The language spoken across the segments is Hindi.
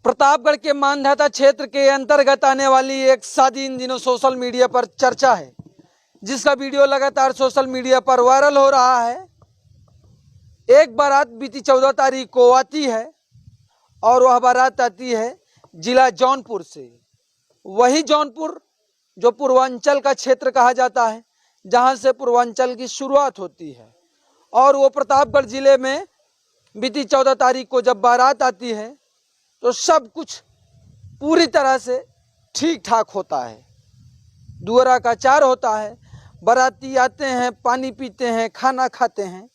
प्रतापगढ़ के मानधाता क्षेत्र के अंतर्गत आने वाली एक शादी इन दिनों सोशल मीडिया पर चर्चा है, जिसका वीडियो लगातार सोशल मीडिया पर वायरल हो रहा है। एक बारात बीती 14 तारीख को आती है और वह बारात आती है जिला जौनपुर से। वही जौनपुर जो पूर्वांचल का क्षेत्र कहा जाता है, जहां से पूर्वांचल की शुरुआत होती है। और वो प्रतापगढ़ जिले में बीती 14 तारीख को जब बारात आती है तो सब कुछ पूरी तरह से ठीक ठाक होता है। दुअरा का चार होता है, बाराती आते हैं, पानी पीते हैं, खाना खाते हैं,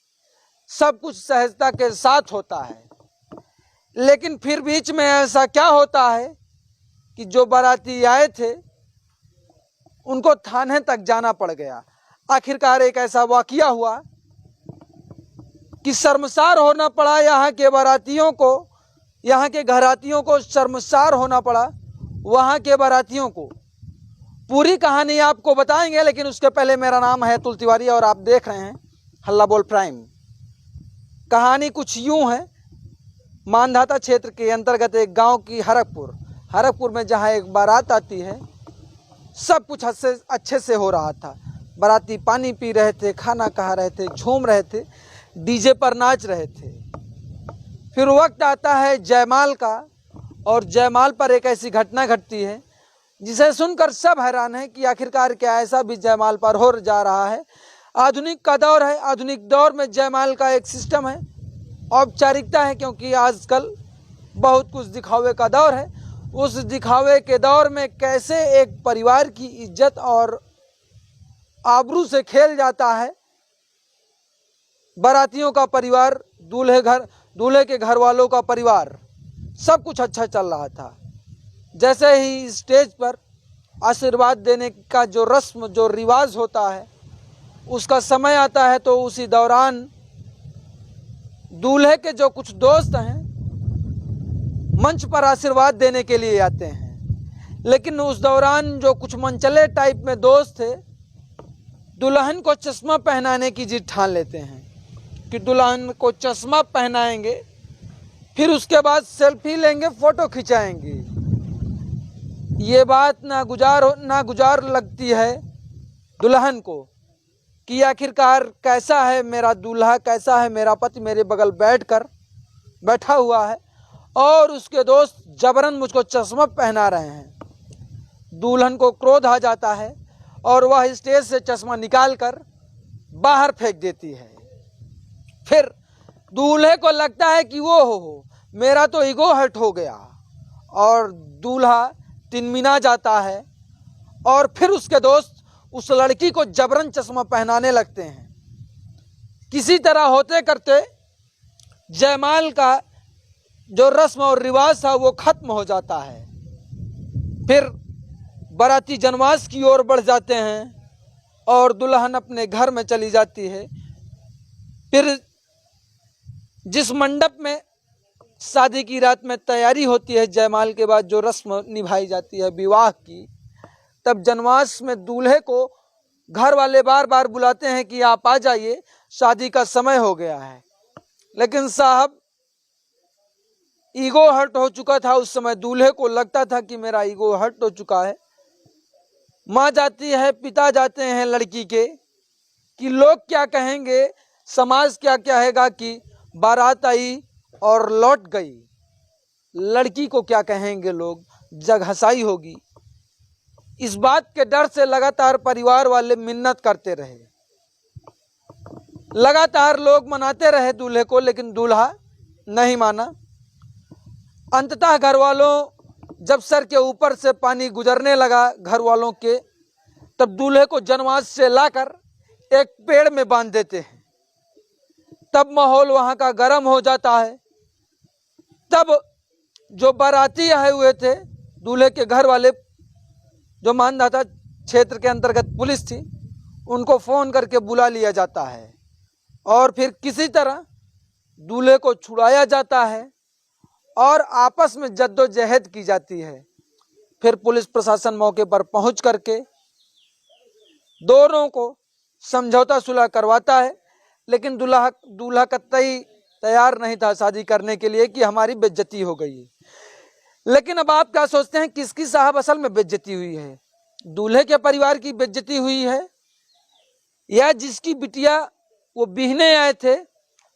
सब कुछ सहजता के साथ होता है। लेकिन फिर बीच में ऐसा क्या होता है कि जो बाराती आए थे उनको थाने तक जाना पड़ गया। आखिरकार एक ऐसा वाकया हुआ कि शर्मसार होना पड़ा यहाँ के बारातियों को, यहाँ के घरातियों को शर्मसार होना पड़ा, वहाँ के बारातियों को। पूरी कहानी आपको बताएंगे, लेकिन उसके पहले मेरा नाम है अतुल तिवारी और आप देख रहे हैं हल्ला बोल प्राइम। कहानी कुछ यूं है। मानधाता क्षेत्र के अंतर्गत एक गांव की हरकपुर में जहां एक बारात आती है, सब कुछ अच्छे से हो रहा था। बाराती पानी पी रहे थे, खाना खा रहे थे, झूम रहे थे, डीजे पर नाच रहे थे। फिर वक्त आता है जयमाल का, और जयमाल पर एक ऐसी घटना घटती है जिसे सुनकर सब हैरान है कि आखिरकार क्या ऐसा भी जयमाल पर हो जा रहा है। आधुनिक का दौर है, आधुनिक दौर में जयमाल का एक सिस्टम है, औपचारिकता है, क्योंकि आजकल बहुत कुछ दिखावे का दौर है। उस दिखावे के दौर में कैसे एक परिवार की इज्जत और आबरू से खेल जाता है। बारातियों का परिवार, दूल्हे के घर वालों का परिवार, सब कुछ अच्छा चल रहा था। जैसे ही स्टेज पर आशीर्वाद देने का जो रस्म, जो रिवाज होता है, उसका समय आता है, तो उसी दौरान दूल्हे के जो कुछ दोस्त हैं मंच पर आशीर्वाद देने के लिए आते हैं। लेकिन उस दौरान जो कुछ मनचले टाइप में दोस्त थे, दुल्हन को चश्मा पहनाने की जिद ठान लेते हैं कि दुल्हन को चश्मा पहनाएंगे, फिर उसके बाद सेल्फी लेंगे, फोटो खिंचाएंगे। ये बात नागुजार लगती है दुल्हन को कि आखिरकार कैसा है मेरा दूल्हा, कैसा है मेरा पति मेरे बगल बैठा हुआ है और उसके दोस्त जबरन मुझको चश्मा पहना रहे हैं। दुल्हन को क्रोध आ जाता है और वह स्टेज से चश्मा निकालकर बाहर फेंक देती है। फिर दूल्हे को लगता है कि वो हो मेरा तो ईगो हर्ट हो गया, और दूल्हा तिनमिना जाता है। और फिर उसके दोस्त उस लड़की को जबरन चश्मा पहनाने लगते हैं। किसी तरह होते करते जयमाल का जो रस्म और रिवाज था वो खत्म हो जाता है। फिर बाराती जनवास की ओर बढ़ जाते हैं और दुल्हन अपने घर में चली जाती है। फिर जिस मंडप में शादी की रात में तैयारी होती है, जयमाल के बाद जो रस्म निभाई जाती है विवाह की, तब जनवास में दूल्हे को घर वाले बार बार बुलाते हैं कि आप आ जाइए, शादी का समय हो गया है। लेकिन साहब ईगो हर्ट हो चुका था। उस समय दूल्हे को लगता था कि मेरा ईगो हर्ट हो चुका है। माँ जाती है, पिता जाते हैं लड़की के कि लोग क्या कहेंगे, समाज क्या कहेगा कि बारात आई और लौट गई, लड़की को क्या कहेंगे लोग, जग हंसाई होगी। इस बात के डर से लगातार परिवार वाले मिन्नत करते रहे, लगातार लोग मनाते रहे दूल्हे को, लेकिन दूल्हा नहीं माना। अंततः घर वालों जब सर के ऊपर से पानी गुजरने लगा घर वालों के, तब दूल्हे को जनवास से लाकर एक पेड़ में बांध देते हैं। तब माहौल वहां का गर्म हो जाता है। तब जो बाराती आए हुए थे, दूल्हे के घर वाले, जो मानधाता क्षेत्र के अंतर्गत पुलिस थी, उनको फोन करके बुला लिया जाता है और फिर किसी तरह दूल्हे को छुड़ाया जाता है और आपस में जद्दोजहद की जाती है। फिर पुलिस प्रशासन मौके पर पहुंच करके दोनों को समझौता सुलह करवाता है, लेकिन दूल्हा कतई तैयार नहीं था शादी करने के लिए कि हमारी बेइज्जती हो गई है। लेकिन अब आप क्या सोचते हैं, किसकी साहब असल में बेइज्जती हुई है? दूल्हे के परिवार की बेइज्जती हुई है या जिसकी बिटिया वो बिहने आए थे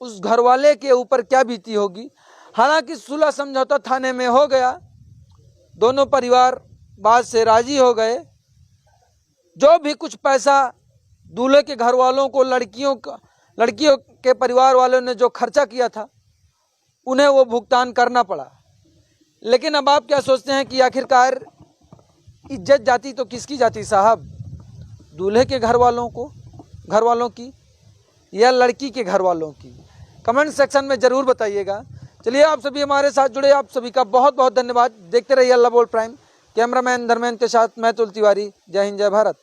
उस घरवाले के ऊपर क्या बीती होगी? हालांकि सुलह समझौता थाने में हो गया, दोनों परिवार बात से राजी हो गए। जो भी कुछ पैसा दूल्हे के घर वालों को लड़कियों के परिवार वालों ने जो खर्चा किया था उन्हें वो भुगतान करना पड़ा। लेकिन अब आप क्या सोचते हैं कि आखिरकार इज्जत जाती तो किसकी जाती साहब? दूल्हे के घर वालों की या लड़की के घर वालों की? कमेंट सेक्शन में ज़रूर बताइएगा। चलिए, आप सभी हमारे साथ जुड़े, आप सभी का बहुत बहुत धन्यवाद। देखते रहिए अल्लाह बोल प्राइम। कैमरामैन धर्मेंद्र के साथ मैं तुल तिवारी। जय हिंद, जय भारत।